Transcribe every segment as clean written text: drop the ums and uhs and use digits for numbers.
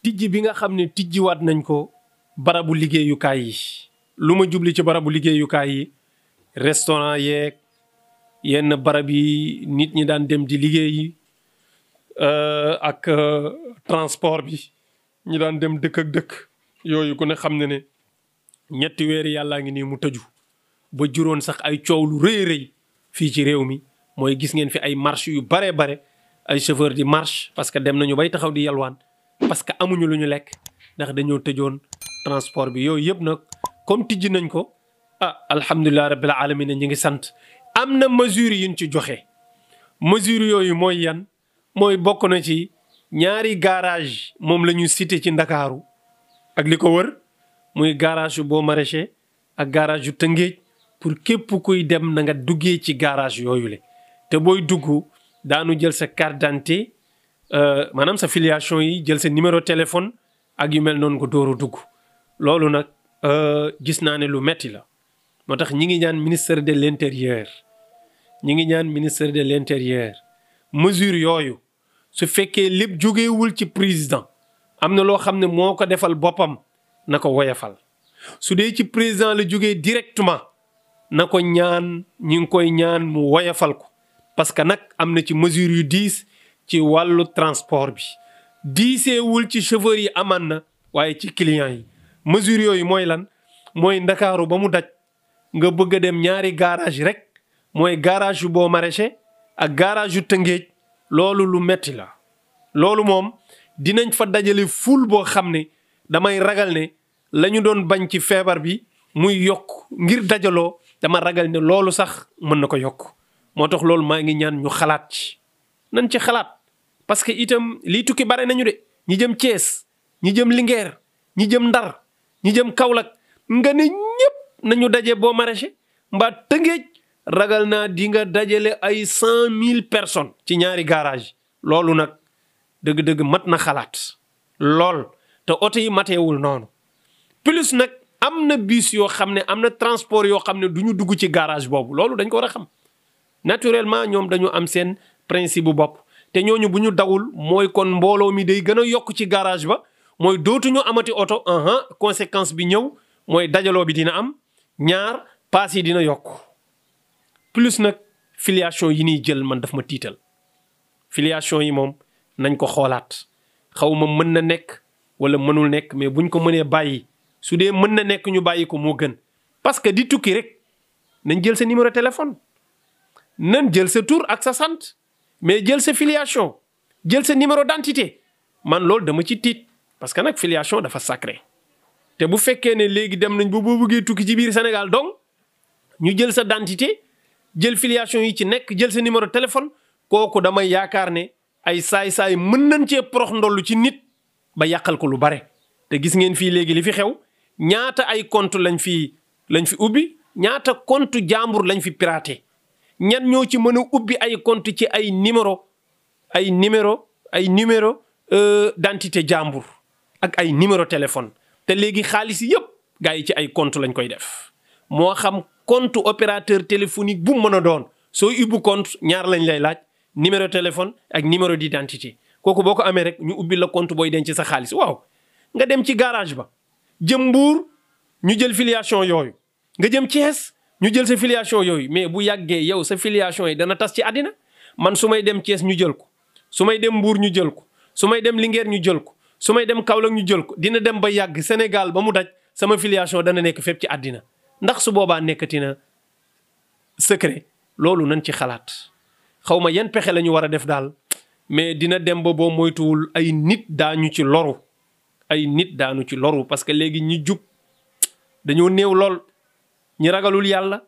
tijji bi nga xam ne tijjiwaat nañ ko barabu liggéeyukaay yi lu ma jubli ci barabu liggéeyukaay yi restaurant yeeg yenn barab yi nit ñi daan dem di liggéeyi ak transport bi ñi daan dem dëkk ak dëkk yooyu ku ne xam ne ne ñetti weeri yàllaa ngi nii mu tëju ba juróon sax ay coow lu rëy rëy fii ci réew mi mooy gis ngeen fi ay marche yu bare bare ay chauffeur di marche parce que dem nañu bay taxaw di yalwaan parce que amuñu lu ñu lekk ndax dañoo tëjoon transport bi yooyu yëpp nag comme tijji nañ ko alhamdulilah rabbil alamin ñi ngi sant am na mesures yuñ ci joxe mesures yooyu mooy yan mooy bokk na ci ñaari garage moom la ñu cité ci Ndakaaru ak li ko wër muy garage yu Baux Maraîchers ak garage yu Tëngéej pour képp kuy dem na nga duggee ci garage yooyu le te booy dugg daanu jël sa carte d'identité maanaam sa filiation yi jël sa numéro téléphone ak yu mel noonu ko dóoru dugg loolu nag gis naa ne lu metti la moo tax ñi ngi ñaan ministère de l'intérieur mesure yooyu su fekkee lépp jógewul ci président am na loo xam ne moo ko defal boppam na ko woyafal su dee ci président la jógee directement na ko ñaan ñi ngi koy ñaan mu woyafal ko parce que nag am na ci mesure yu diis ci wàllu transport bi diiseewul ci chauffeur yi aman na waaye ci client yi mesure yooyu mooy lan mooy Ndakaaru ba mu daj nga bëgg a dem ñaari garage rek mooy garage yu Baux Maraîchers ak garage yu Tëngéej loolu lu metti la loolu moom dinañ fa dajale ful boo xam ne damay ragal ne la ñu doon bañ ci feebar bi muy yokk ngir dajaloo dama ragal ne loolu sax mën na ko yokk moo tax loolu maa ngi ñaan ñu xalaat ci nañ ci xalaat parce que itam lii tukki bare nañu de ñi jëm Thiès ñi jëm Linguère ñi jëm Ndar ñi jëm Kaolack nga ne ñëpp nañu daje Baux Maraîchers mbaa Tëngéej ragal naa di nga dajale ay 100 000 personnes ci ñaari garage loolu nag dëgg-dëgg mat na xalaat lool te oto yi mateewul noonu plus nag am na bus yoo xam ne am na transport yoo xam ne du ñu dugg ci garage boobu loolu dañ ko war a xam naturellement ñoom dañu am seen principe bu bopp te ñooñu bu ñu dawul mooy kon mbooloo mi day gën a yokk ci garage ba mooy dootuñu amati oto conséquence bi ñëw mooy dajaloo bi dina am ñaar paas yi dina yokk plus nag filiation yi ñuy jël man daf ma tiital filiation yi moom nañ ko xoolaat xaw ma mën na nekk wala mënul nekk mais buñ ko mënee bàyyi su dee mën na nekk ñu bàyyi ko moo gën parce que di tukki rek nañ jël sa numéro téléphone nañ jël sa tur ak sa sant mais jël sa filiation jël sa numéro d'identité man loolu dama ci tiit parce que nag filiation dafa sacré te bu fekkee ne léegi dem nañ ba boo bëggee tukki ci biir Sénégal donc ñu jël sa identité jël filiation yi ci nekk jël sa numéro téléphone kooku damay yaakaar ne ay saay-saay mën nañ cee prox ndollu ci nit ba yàqal ko lu bare te gis ngeen fii léegi li fi xew ñaata ay compte lañ fi ubbi ñaata compte jàmbur lañ fi piraté ñan ñoo ci mën a ubbi ay compte ci ay numéro d'identité jàmbur ak ay numéro téléphone te léegi xaalis yëpp gars yi ci ay compte lañ koy def moo xam compte opérateur téléphonique bu mu mën a doon soo ubbi compte ñaar lañ lay laaj numéro téléphone ak numéro d'identité kooku boo ko amee rek ñu ubbi la compte booy denc sa xaalis waaw nga dem ci garage ba jëm Mbuur ñu jël filiation yooyu nga jëm Thiès ñu jël sa filiation yooyu mais bu yàggee yow sa filiation yi dana tas ci àddina man su may dem Thiès ñu jël ko su may dem Mbuur ñu jël ko su may dem Linguère ñu jël ko su may dem Kaolack ñu jël ko dina dem ba yàgg Sénégal ba mu daj sama filiation dana nekk fépp ci àddina ndax su boobaa nekkati na secret loolu nañ ci xalaat xaw ma yan pexe la ñu war a def daal mais dina dem ba boo moytuwul ay nit daañu ci loru parce que léegi ñi jub dañoo néew lool ñi ragalul yàlla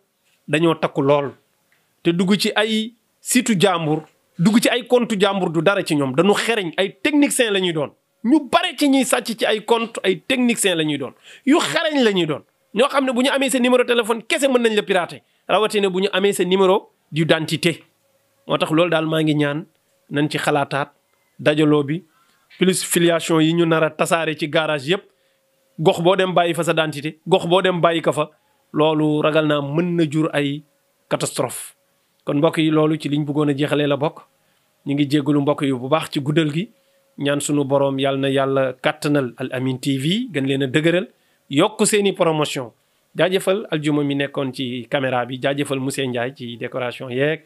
dañoo takku lool te dugg ci ay site jàmbur dugg ci ay compte jàmbur du dara ci ñoom dañu xereñ ay techniciens la ñuy doon ñu bare ci ñuy sàcc ci ay compte ay techniciens la ñuy doon yu xereñ la ñuy doon ñoo xam ne bu ñu amee sa numéro téléphone kese mën nañ la pirater rawatina bu ñu amee sa numéro d'identité moo tax loolu daal maa ngi ñaan nañ ci xalaataat dajaloo bi plus filiation yi ñu nar a tasaare ci garage yëpp gox boo dem bàyyi fa sa identité gox boo dem bàyyi ko fa loolu ragal naa mën na jur ay catastrophe kon mbokk yi loolu ci liñ bëggoon a jeexalee la bokk ñu ngi jéggalu mbokk yi bu baax ci guddal gi ñaan sunu boroom yàlla na yàlla kàttanal Al Amine TV gën leen a dëgëral yokk seeni promotion jaajëfal aljuma mi nekkoon ci caméra bi jaajëfal monsieur Ndiaye ci décoration yeeg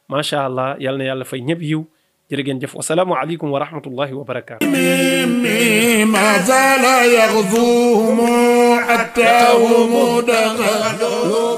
macha allah yàlla na yàlla fay ñëpp yiw jërë ngeen jëf wasalaamu aleykum wa rahmatullahi wa barakaatu. ما زال يغزوهم حتى هم دخلوا